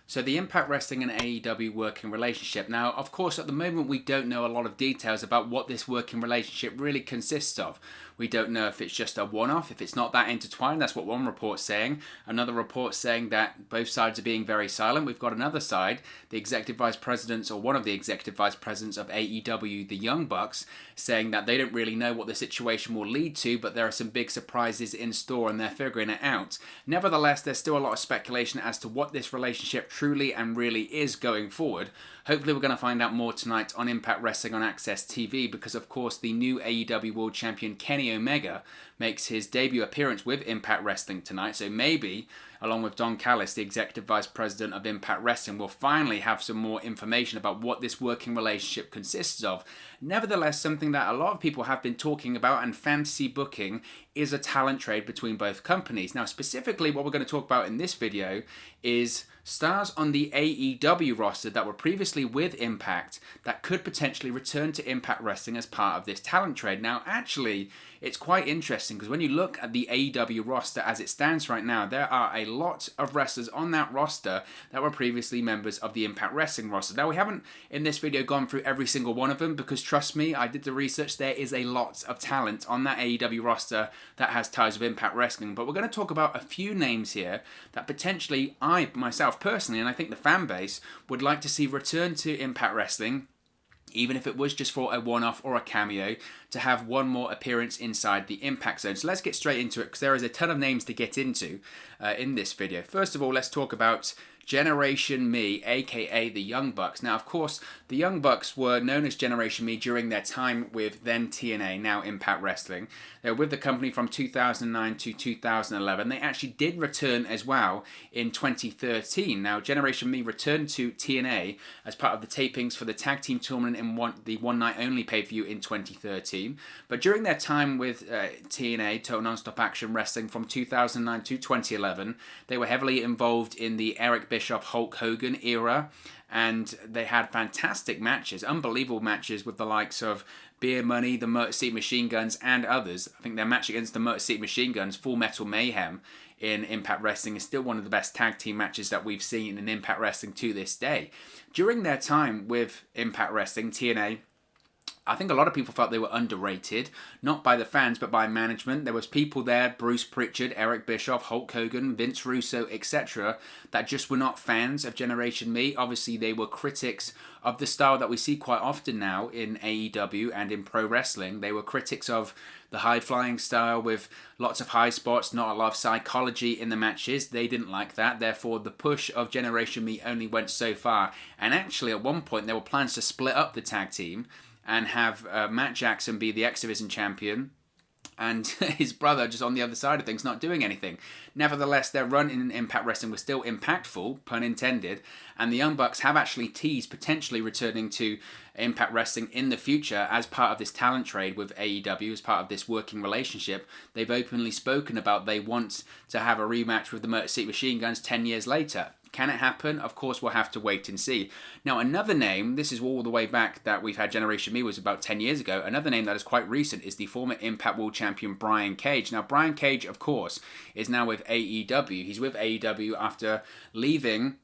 So the Impact Wrestling and AEW working relationship. Now, of course, at the moment we don't know a lot of details about what this working relationship really consists of. We don't know if it's just a one-off, if it's not that intertwined. That's what one report's saying. Another report's saying that both sides are being very silent. We've got another side, the executive vice presidents, or one of the executive vice presidents of AEW, the Young Bucks, saying that they don't really know what the situation will lead to, but there are some big surprises in store and they're figuring it out. Nevertheless, there's still a lot of speculation as to what this relationship truly and really is going forward. Hopefully we're going to find out more tonight on Impact Wrestling on Access TV, because of course the new AEW World Champion Kenny Omega makes his debut appearance with Impact Wrestling tonight, so maybe along with Don Callis, the Executive Vice President of Impact Wrestling, we'll finally have some more information about what this working relationship consists of. Nevertheless, something that a lot of people have been talking about and fantasy booking is a talent trade between both companies. Now, specifically, what we're going to talk about in this video is stars on the AEW roster that were previously with Impact that could potentially return to Impact Wrestling as part of this talent trade. Now, actually, it's quite interesting because when you look at the AEW roster as it stands right now, there are a lot of wrestlers on that roster that were previously members of the Impact Wrestling roster. Now, we haven't in this video gone through every single one of them because trust me, I did the research. There is a lot of talent on that AEW roster that has ties with Impact Wrestling, but we're going to talk about a few names here that potentially I, myself personally, and I think the fan base would like to see return to Impact Wrestling, even if it was just for a one-off or a cameo, to have one more appearance inside the Impact Zone. So let's get straight into it, because there is a ton of names to get into in this video. First of all, let's talk about Generation Me, aka the Young Bucks. Now, of course, the Young Bucks were known as Generation Me during their time with then TNA, now Impact Wrestling. They were with the company from 2009 to 2011. They actually did return as well in 2013. Now, Generation Me returned to TNA as part of the tapings for the tag team tournament in the One Night Only pay-per-view in 2013. But during their time with TNA, Total Nonstop Action Wrestling, from 2009 to 2011, they were heavily involved in the Eric Bischoff Hulk Hogan era, and they had fantastic matches, unbelievable matches with the likes of Beer Money, the Motor City Machine Guns, and others. I think their match against the Motor City Machine Guns, Full Metal Mayhem, in Impact Wrestling is still one of the best tag team matches that we've seen in Impact Wrestling to this day. During their time with Impact Wrestling, TNA, I think a lot of people felt they were underrated, not by the fans, but by management. There was people there, Bruce Pritchard, Eric Bischoff, Hulk Hogan, Vince Russo, etc., that just were not fans of Generation Me. Obviously, they were critics of the style that we see quite often now in AEW and in pro wrestling. They were critics of the high-flying style with lots of high spots, not a lot of psychology in the matches. They didn't like that. Therefore, the push of Generation Me only went so far. And actually, at one point, there were plans to split up the tag team and have Matt Jackson be the X Division champion and his brother just on the other side of things not doing anything. Nevertheless, their run in Impact Wrestling was still impactful, pun intended, and the Young Bucks have actually teased potentially returning to Impact Wrestling in the future as part of this talent trade with AEW, as part of this working relationship. They've openly spoken about they want to have a rematch with the Motor City Machine Guns 10 years later. Can it happen? Of course, we'll have to wait and see. Now, another name, this is all the way back that we've had Generation Me, was about 10 years ago. Another name that is quite recent is the former Impact World Champion Brian Cage. Now, Brian Cage, of course, is now with AEW. He's with AEW after leaving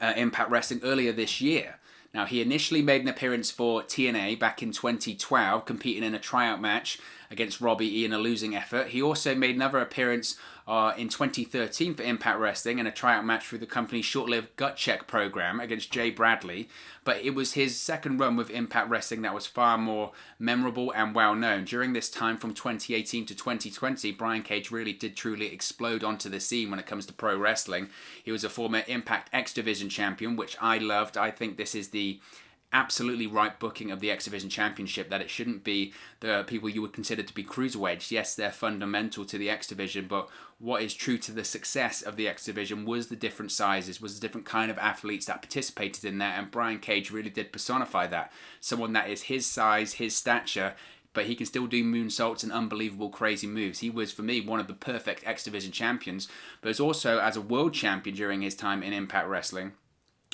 Impact Wrestling earlier this year. Now, he initially made an appearance for TNA back in 2012, competing in a tryout match against Robbie E in a losing effort. He also made another appearance in 2013 for Impact Wrestling in a tryout match through the company's short-lived Gut Check program against Jay Bradley. But it was his second run with Impact Wrestling that was far more memorable and well-known. During this time from 2018 to 2020, Brian Cage really did truly explode onto the scene when it comes to pro wrestling. He was a former Impact X Division champion, which I loved. I think this is the absolutely right booking of the X Division Championship, that it shouldn't be the people you would consider to be cruiserweights. Yes, they're fundamental to the X Division, but what is true to the success of the X Division was the different sizes, was the different kind of athletes that participated in that, and Brian Cage really did personify that. Someone that is his size, his stature, but he can still do moonsaults and unbelievable crazy moves. He was, for me, one of the perfect X Division champions, but also as a world champion during his time in Impact Wrestling.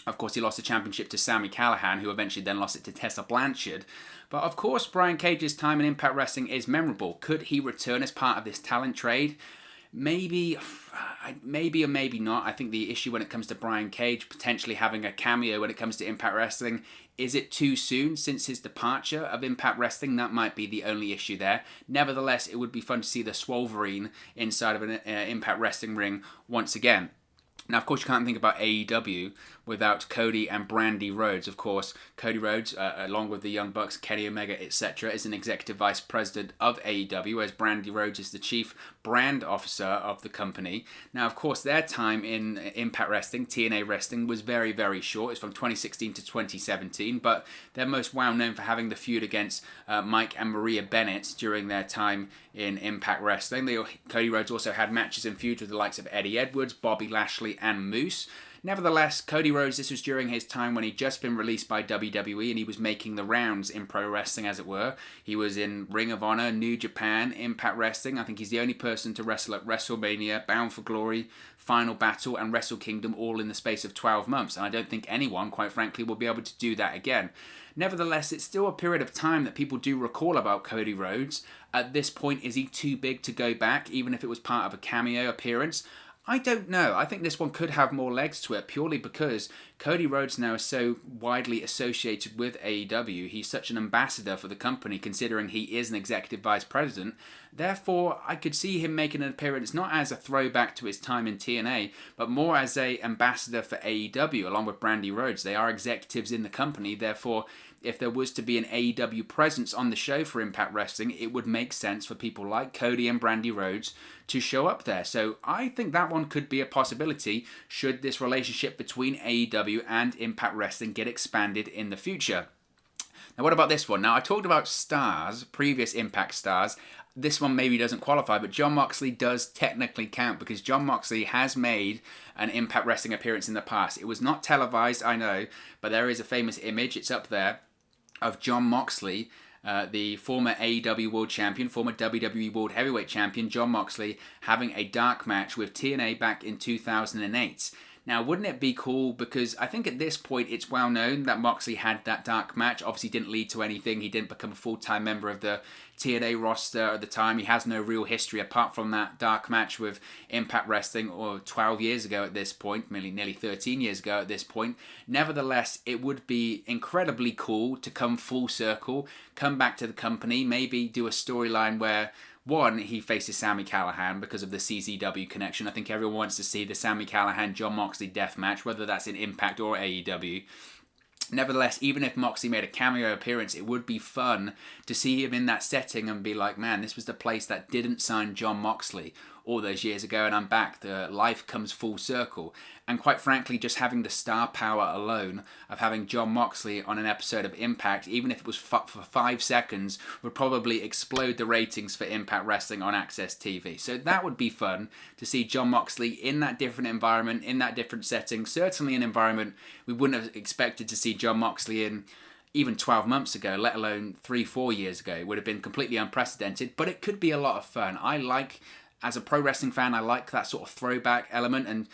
Of course, he lost the championship to Sami Callihan, who eventually then lost it to Tessa Blanchard. But of course, Brian Cage's time in Impact Wrestling is memorable. Could he return as part of this talent trade? Maybe, maybe or maybe not. I think the issue when it comes to Brian Cage potentially having a cameo when it comes to Impact Wrestling, is it too soon since his departure of Impact Wrestling? That might be the only issue there. Nevertheless, it would be fun to see the Swolverine inside of an Impact Wrestling ring once again. Now, of course, you can't think about AEW without Cody and Brandi Rhodes. Of course, Cody Rhodes, along with the Young Bucks, Kenny Omega, etc., is an executive vice president of AEW, whereas Brandi Rhodes is the chief brand officer of the company. Now, of course, their time in Impact Wrestling, TNA Wrestling, was very, very short. It's from 2016 to 2017, but they're most well known for having the feud against Mike and Maria Bennett during their time in Impact Wrestling. Cody Rhodes also had matches and feuds with the likes of Eddie Edwards, Bobby Lashley, and Moose. Nevertheless, Cody Rhodes, this was during his time when he'd just been released by WWE and he was making the rounds in pro wrestling, as it were. He was in Ring of Honor, New Japan, Impact Wrestling. I think he's the only person to wrestle at WrestleMania, Bound for Glory, Final Battle, and Wrestle Kingdom all in the space of 12 months. And I don't think anyone, quite frankly, will be able to do that again. Nevertheless, it's still a period of time that people do recall about Cody Rhodes. At this point, is he too big to go back, even if it was part of a cameo appearance? I don't know. I think this one could have more legs to it purely because Cody Rhodes now is so widely associated with AEW. He's such an ambassador for the company considering he is an executive vice president. Therefore, I could see him making an appearance not as a throwback to his time in TNA, but more as an ambassador for AEW along with Brandi Rhodes. They are executives in the company. Therefore, if there was to be an AEW presence on the show for Impact Wrestling, it would make sense for people like Cody and Brandi Rhodes to show up there. So I think that one could be a possibility should this relationship between AEW and Impact Wrestling get expanded in the future. Now, what about this one? Now, I talked about stars, previous Impact stars. This one maybe doesn't qualify, but Jon Moxley does technically count because Jon Moxley has made an Impact Wrestling appearance in the past. It was not televised, I know, but there is a famous image, it's up there, of Jon Moxley, the former AEW World Champion, former WWE World Heavyweight Champion, Jon Moxley, having a dark match with TNA back in 2008. Now, wouldn't it be cool, because I think at this point it's well known that Moxley had that dark match. Obviously didn't lead to anything. He didn't become a full-time member of the TNA roster at the time. He has no real history apart from that dark match with Impact Wrestling, or 12 years ago at this point, nearly 13 years ago at this point. Nevertheless, it would be incredibly cool to come full circle, come back to the company, maybe do a storyline where one, he faces Sami Callihan because of the CZW connection. I think everyone wants to see the Sami Callihan-Jon Moxley death match, whether that's in Impact or AEW. Nevertheless, even if Moxley made a cameo appearance, it would be fun to see him in that setting and be like, man, this was the place that didn't sign Jon Moxley all those years ago, and I'm back. The life comes full circle. And quite frankly, just having the star power alone of having Jon Moxley on an episode of Impact, even if it was for 5 seconds, would probably explode the ratings for Impact Wrestling on Access TV. So that would be fun to see Jon Moxley in that different environment, in that different setting. Certainly an environment we wouldn't have expected to see Jon Moxley in even 12 months ago, let alone 3-4 years ago. It would have been completely unprecedented, but it could be a lot of fun. As a pro wrestling fan, I like that sort of throwback element, and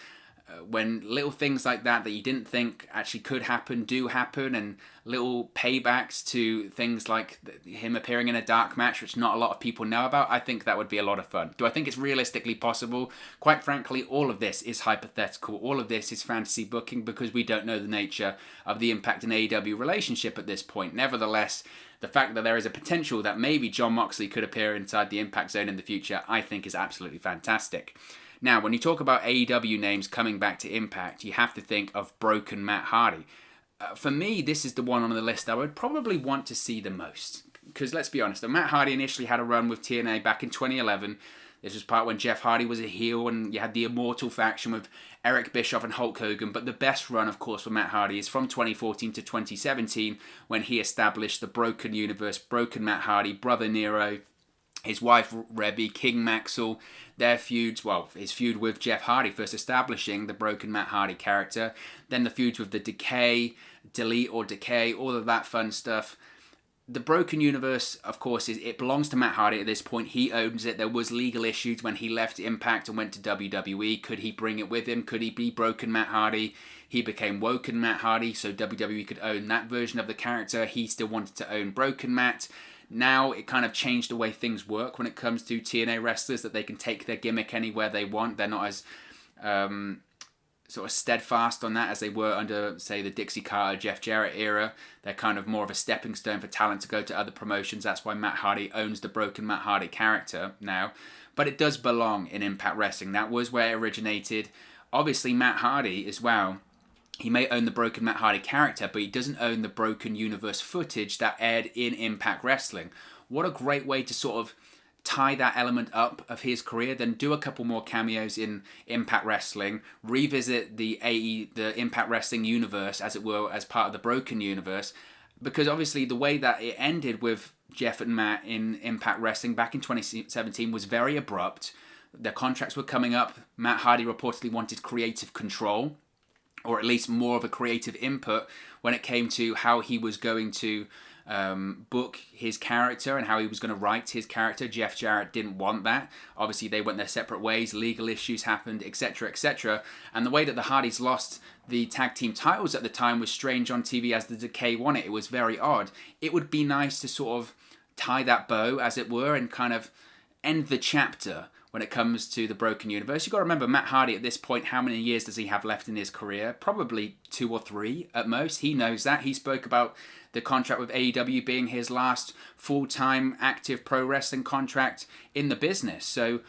when little things like that you didn't think actually could happen do happen, and little paybacks to things like him appearing in a dark match, which not a lot of people know about, I think that would be a lot of fun. Do I think it's realistically possible? Quite frankly, all of this is hypothetical. All of this is fantasy booking because we don't know the nature of the Impact and AEW relationship at this point. Nevertheless, the fact that there is a potential that maybe Jon Moxley could appear inside the Impact Zone in the future, I think is absolutely fantastic. Now, when you talk about AEW names coming back to Impact, you have to think of Broken Matt Hardy. For me, this is the one on the list I would probably want to see the most. Because let's be honest, Matt Hardy initially had a run with TNA back in 2011. This was part when Jeff Hardy was a heel and you had the Immortal faction with Eric Bischoff and Hulk Hogan. But the best run, of course, for Matt Hardy is from 2014 to 2017 when he established the Broken Universe, Broken Matt Hardy, Brother Nero, his wife Rebby, King Maxwell, their feuds, his feud with Jeff Hardy, first establishing the Broken Matt Hardy character, then the feuds with the Decay, Delete or Decay, all of that fun stuff. The Broken Universe, of course, it belongs to Matt Hardy at this point. He owns it. There was legal issues when he left Impact and went to WWE. Could he bring it with him? Could he be Broken Matt Hardy? He became Woken Matt Hardy, so WWE could own that version of the character. He still wanted to own Broken Matt. Now it kind of changed the way things work when it comes to TNA wrestlers, that they can take their gimmick anywhere they want. They're not as sort of steadfast on that as they were under, say, the Dixie Carter, Jeff Jarrett era. They're kind of more of a stepping stone for talent to go to other promotions. That's why Matt Hardy owns the broken Matt Hardy character now. But it does belong in Impact Wrestling. That was where it originated. Obviously, Matt Hardy as well, he may own the broken Matt Hardy character, but he doesn't own the broken universe footage that aired in Impact Wrestling. What a great way to sort of tie that element up of his career, then do a couple more cameos in Impact Wrestling, revisit the Impact Wrestling universe, as it were, as part of the broken universe, because obviously the way that it ended with Jeff and Matt in Impact Wrestling back in 2017 was very abrupt. Their contracts were coming up. Matt Hardy reportedly wanted creative control, or at least more of a creative input when it came to how he was going to book his character and how he was going to write his character. Jeff Jarrett didn't want that. Obviously, they went their separate ways. Legal issues happened, etc., etc. And the way that the Hardys lost the tag team titles at the time was strange on TV as the Decay won it. It was very odd. It would be nice to sort of tie that bow, as it were, and kind of end the chapter when it comes to the broken universe. You've got to remember, Matt Hardy at this point, how many years does he have left in his career? Probably 2 or 3 at most. He knows that. He spoke about the contract with AEW being his last full-time active pro wrestling contract in the business. So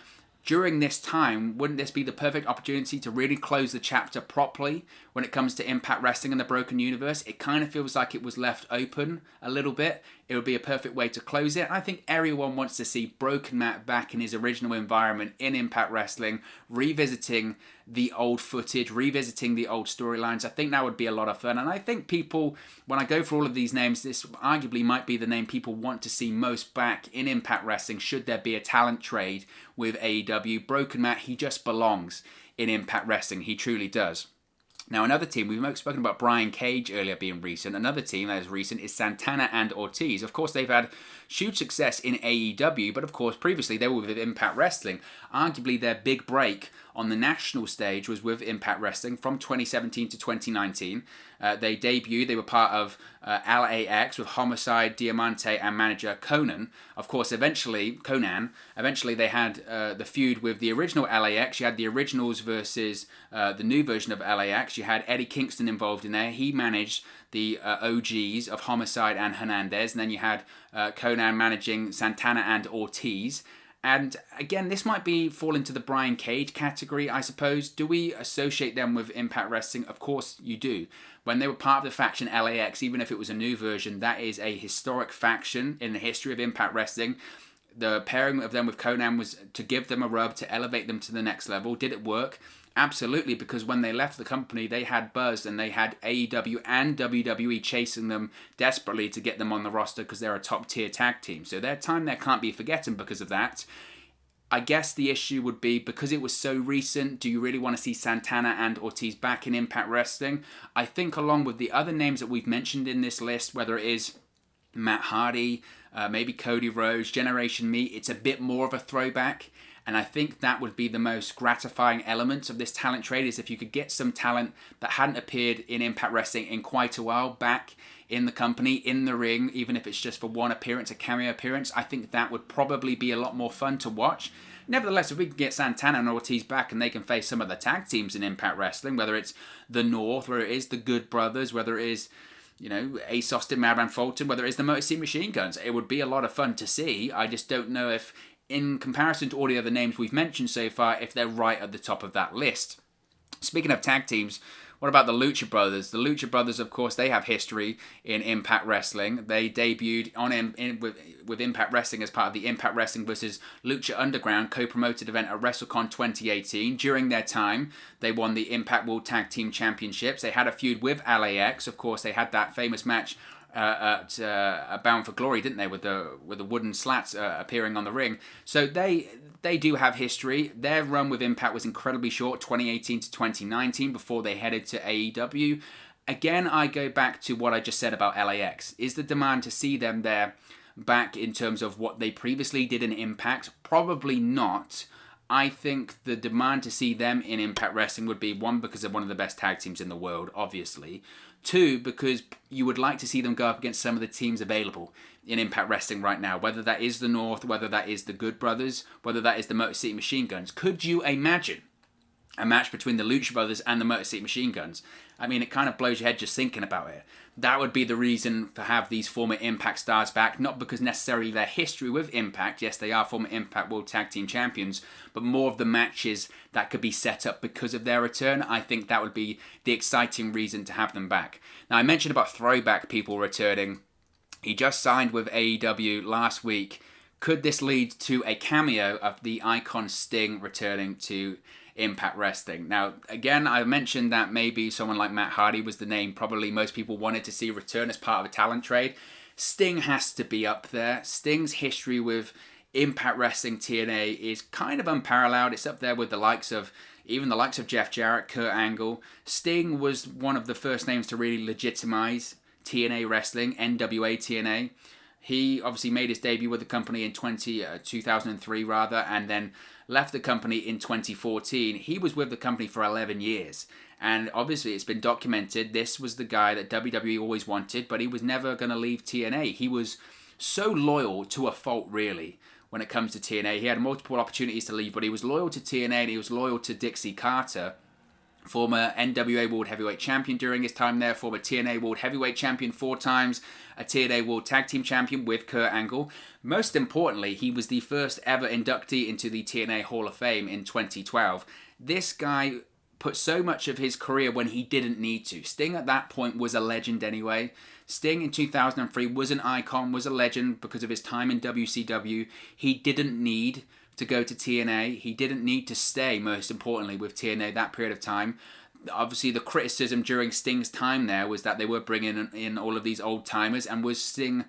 during this time, wouldn't this be the perfect opportunity to really close the chapter properly when it comes to Impact Wrestling and the Broken Universe? It kind of feels like it was left open a little bit. It would be a perfect way to close it. I think everyone wants to see Broken Matt back in his original environment in Impact Wrestling, revisiting the old footage, revisiting the old storylines. I think that would be a lot of fun. And I think people, when I go through all of these names, this arguably might be the name people want to see most back in Impact Wrestling should there be a talent trade with AEW. Broken Matt, he just belongs in Impact Wrestling. He truly does. Now, another team, we've spoken about Brian Cage earlier being recent. Another team that is recent is Santana and Ortiz. Of course, they've had huge success in AEW, but of course, previously they were with Impact Wrestling. Arguably, their big break on the national stage was with Impact Wrestling from 2017 to 2019. They debuted, they were part of LAX with Homicide, Diamante, and manager Conan. Of course, eventually they had the feud with the original LAX. You had the originals versus the new version of LAX. You had Eddie Kingston involved in there. He managed the OGs of Homicide and Hernandez. And then you had Conan managing Santana and Ortiz. And again, this might fall into the Brian Cage category, I suppose. Do we associate them with Impact Wrestling? Of course you do. When they were part of the faction LAX, even if it was a new version, that is a historic faction in the history of Impact Wrestling. The pairing of them with Conan was to give them a rub, to elevate them to the next level. Did it work? Absolutely, because when they left the company, they had buzz and they had AEW and WWE chasing them desperately to get them on the roster because they're a top-tier tag team. So their time there can't be forgotten because of that. I guess the issue would be, because it was so recent, do you really want to see Santana and Ortiz back in Impact Wrestling? I think along with the other names that we've mentioned in this list, whether it is Matt Hardy, maybe Cody Rhodes, Generation Me, it's a bit more of a throwback. And I think that would be the most gratifying element of this talent trade, is if you could get some talent that hadn't appeared in Impact Wrestling in quite a while back in the company, in the ring, even if it's just for one appearance, a cameo appearance. I think that would probably be a lot more fun to watch. Nevertheless, if we can get Santana and Ortiz back and they can face some of the tag teams in Impact Wrestling, whether it's the North, whether it is the Good Brothers, whether it is, Ace Austin, Madman Fulton, whether it is the Motor City Machine Guns, it would be a lot of fun to see. I just don't know if, in comparison to all the other names we've mentioned so far, if they're right at the top of that list. Speaking of tag teams, what about the Lucha Brothers? The Lucha Brothers, of course, they have history in Impact Wrestling. They debuted with Impact Wrestling as part of the Impact Wrestling vs. Lucha Underground co-promoted event at WrestleCon 2018. During their time, they won the Impact World Tag Team Championships. They had a feud with LAX. Of course, they had that famous match at Bound for Glory, didn't they, with the wooden slats appearing on the ring. So they do have history. Their run with Impact was incredibly short, 2018 to 2019, before they headed to AEW. Again, I go back to what I just said about LAX. Is the demand to see them there back in terms of what they previously did in Impact? Probably not. I think the demand to see them in Impact Wrestling would be, one, because they're one of the best tag teams in the world, obviously. Two, because you would like to see them go up against some of the teams available in Impact Wrestling right now, whether that is the North, whether that is the Good Brothers, whether that is the Motor City Machine Guns. Could you imagine a match between the Lucha Brothers and the Motor City Machine Guns? I mean, it kind of blows your head just thinking about it. That would be the reason for have these former Impact stars back, not because necessarily their history with Impact, yes, they are former Impact World Tag Team Champions, but more of the matches that could be set up because of their return. I think that would be the exciting reason to have them back. Now, I mentioned about throwback people returning. He just signed with AEW last week. Could this lead to a cameo of the icon Sting returning to Impact Wrestling? Now, again, I mentioned that maybe someone like Matt Hardy was the name probably most people wanted to see return as part of a talent trade. Sting has to be up there. Sting's history with Impact Wrestling TNA is kind of unparalleled. It's up there with the likes of Jeff Jarrett, Kurt Angle. Sting was one of the first names to really legitimize TNA wrestling, NWA TNA. He obviously made his debut with the company in 2003 and then left the company in 2014. He was with the company for 11 years. And obviously it's been documented, this was the guy that WWE always wanted, but he was never going to leave TNA. He was so loyal to a fault, really, when it comes to TNA. He had multiple opportunities to leave, but he was loyal to TNA and he was loyal to Dixie Carter, former NWA World Heavyweight Champion during his time there, former TNA World Heavyweight Champion 4 times, a TNA World Tag Team Champion with Kurt Angle. Most importantly, he was the first ever inductee into the TNA Hall of Fame in 2012. This guy put so much of his career when he didn't need to. Sting at that point was a legend anyway. Sting in 2003 was an icon, was a legend because of his time in WCW. He didn't need to go to TNA. He didn't need to stay, most importantly, with TNA that period of time. Obviously, the criticism during Sting's time there was that they were bringing in all of these old-timers, and was Sting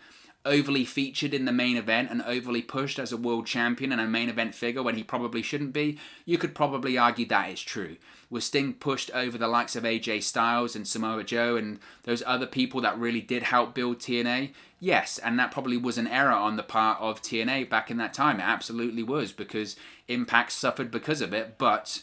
overly featured in the main event and overly pushed as a world champion and a main event figure when he probably shouldn't be? You could probably argue that is true. Was Sting pushed over the likes of AJ Styles and Samoa Joe and those other people that really did help build TNA? Yes, and that probably was an error on the part of TNA back in that time. It absolutely was, because Impact suffered because of it. But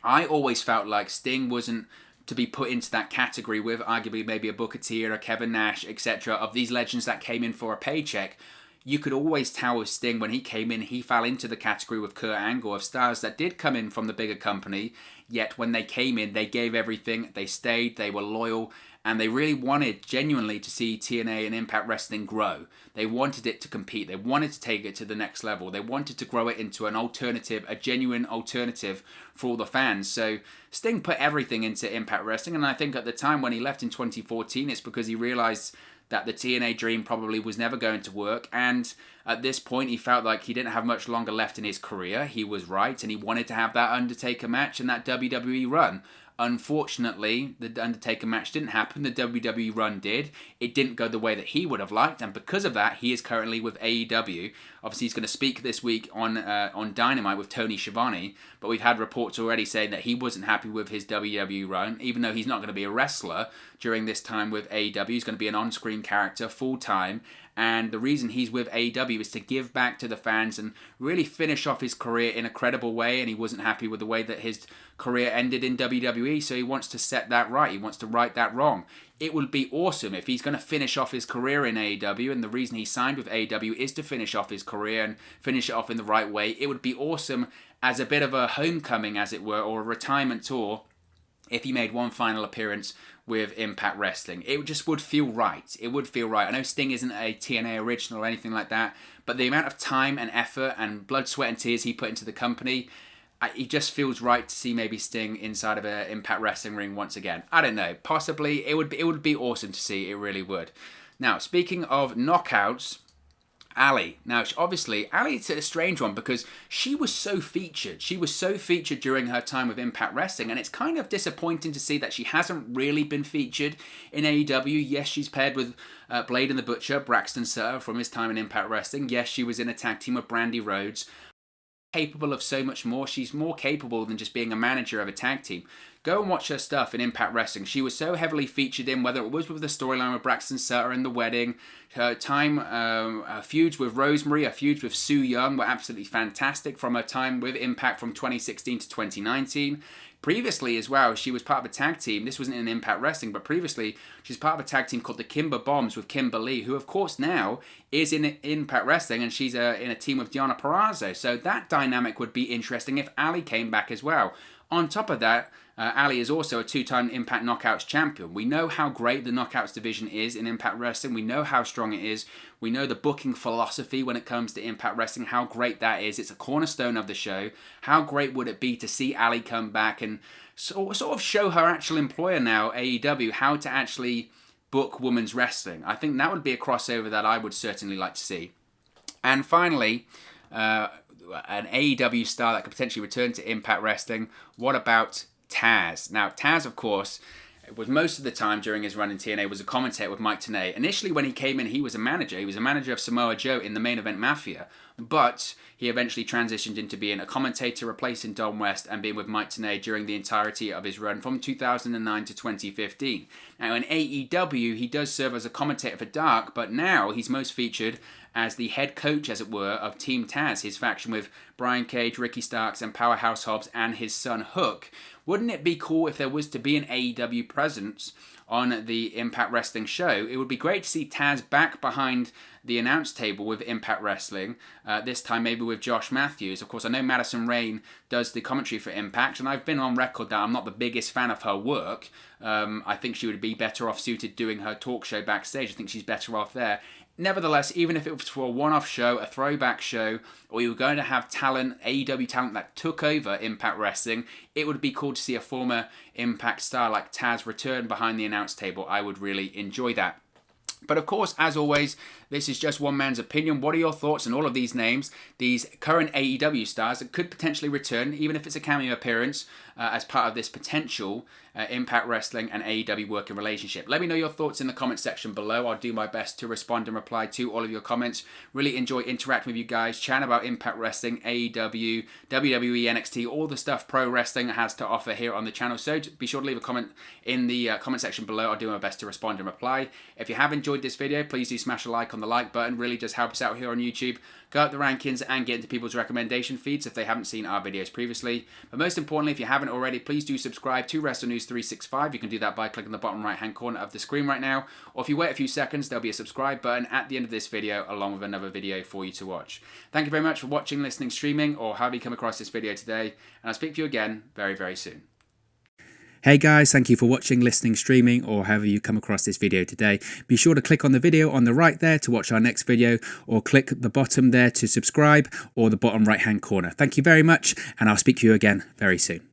I always felt like Sting wasn't to be put into that category with arguably maybe a Booker T or a Kevin Nash, etc., of these legends that came in for a paycheck. You could always tell with Sting when he came in, he fell into the category with Kurt Angle of stars that did come in from the bigger company, yet when they came in, they gave everything, they stayed, they were loyal, and they really wanted genuinely to see TNA and Impact Wrestling grow. They wanted it to compete. They wanted to take it to the next level. They wanted to grow it into an alternative, a genuine alternative for all the fans. So Sting put everything into Impact Wrestling, and I think at the time when he left in 2014, it's because he realized that the TNA dream probably was never going to work, and at this point he felt like he didn't have much longer left in his career. He was right, and he wanted to have that Undertaker match and that WWE run. Unfortunately, the Undertaker match didn't happen. The WWE run did. It didn't go the way that he would have liked, and because of that, he is currently with AEW. Obviously, he's going to speak this week on Dynamite with Tony Schiavone, but we've had reports already saying that he wasn't happy with his WWE run, even though he's not going to be a wrestler during this time with AEW. He's going to be an on-screen character full-time, and the reason he's with AEW is to give back to the fans and really finish off his career in a credible way, and he wasn't happy with the way that his career ended in WWE, so he wants to set that right. He wants to right that wrong. It would be awesome if he's going to finish off his career in AEW, and the reason he signed with AEW is to finish off his career and finish it off in the right way. It would be awesome as a bit of a homecoming, as it were, or a retirement tour, if he made one final appearance with Impact Wrestling. It just would feel right. It would feel right. I know Sting isn't a TNA original or anything like that, but the amount of time and effort and blood, sweat and tears he put into the company, it just feels right to see maybe Sting inside of an Impact Wrestling ring once again. I don't know. Possibly. It would be awesome to see. It really would. Now, speaking of knockouts, Ali. Now, obviously, Ali's a strange one because she was so featured. She was so featured during her time with Impact Wrestling, and it's kind of disappointing to see that she hasn't really been featured in AEW. Yes, she's paired with Blade and the Butcher, Braxton Sutter, from his time in Impact Wrestling. Yes, she was in a tag team with BRANDI, RHODES. capable of so much more. She's more capable than just being a manager of a tag team. Go and watch her stuff in Impact Wrestling. She was so heavily featured in, whether it was with the storyline with Braxton Sutter and the wedding, her time, her feuds with Rosemary, her feuds with Su Yung were absolutely fantastic from her time with Impact from 2016 to 2019. Previously as well, she was part of a tag team. This wasn't in Impact Wrestling, but previously she's part of a tag team called the Kimber Bombs with Kimber Lee, who of course now is in Impact Wrestling, and she's in a team with Deonna Purrazzo. So that dynamic would be interesting if Ali came back as well. On top of that, Ali is also a two-time Impact Knockouts champion. We know how great the Knockouts division is in Impact Wrestling. We know how strong it is. We know the booking philosophy when it comes to Impact Wrestling, how great that is. It's a cornerstone of the show. How great would it be to see Ali come back and sort of show her actual employer now, AEW, how to actually book women's wrestling? I think that would be a crossover that I would certainly like to see. And finally, an AEW star that could potentially return to Impact Wrestling. What about Taz? Now, Taz, of course, was most of the time during his run in TNA was a commentator with Mike Tenay. Initially, when he came in, he was a manager. He was a manager of Samoa Joe in the Main Event Mafia. But he eventually transitioned into being a commentator, replacing Don West, and being with Mike Tenay during the entirety of his run from 2009 to 2015. Now, in AEW, he does serve as a commentator for Dark, but now he's most featured as the head coach, as it were, of Team Taz, his faction with Brian Cage, Ricky Starks, and Powerhouse Hobbs, and his son Hook. Wouldn't it be cool if there was to be an AEW presence on the Impact Wrestling show? It would be great to see Taz back behind the announce table with Impact Wrestling, this time maybe with Josh Matthews. Of course, I know Madison Rayne does the commentary for Impact, and I've been on record that I'm not the biggest fan of her work. I think she would be better off suited doing her talk show backstage. I think she's better off there. Nevertheless, even if it was for a one-off show, a throwback show, or you were going to have talent, AEW talent that took over Impact Wrestling, it would be cool to see a former Impact star like Taz return behind the announce table. I would really enjoy that. But of course, as always, this is just one man's opinion. What are your thoughts on all of these names, these current AEW stars that could potentially return, even if it's a cameo appearance, as part of this potential Impact Wrestling and AEW working relationship? Let me know your thoughts in the comment section below. I'll do my best to respond and reply to all of your comments. Really enjoy interacting with you guys, chatting about Impact Wrestling, AEW, WWE, NXT, all the stuff pro wrestling has to offer here on the channel. So be sure to leave a comment in the comment section below. I'll do my best to respond and reply. If you have enjoyed this video, please do smash a like on the like button. Really does help us out here on YouTube. Go up the rankings and get into people's recommendation feeds if they haven't seen our videos previously. But most importantly, if you haven't already, please do subscribe to Wrestle News 365. You can do that by clicking the bottom right hand corner of the screen right now. Or if you wait a few seconds, there'll be a subscribe button at the end of this video along with another video for you to watch. Thank you very much for watching, listening, streaming, or however you come across this video today. And I'll speak to you again very, very soon. Hey guys, thank you for watching, listening, streaming, or however you come across this video today. Be sure to click on the video on the right there to watch our next video, or click the bottom there to subscribe, or the bottom right hand corner. Thank you very much, and I'll speak to you again very soon.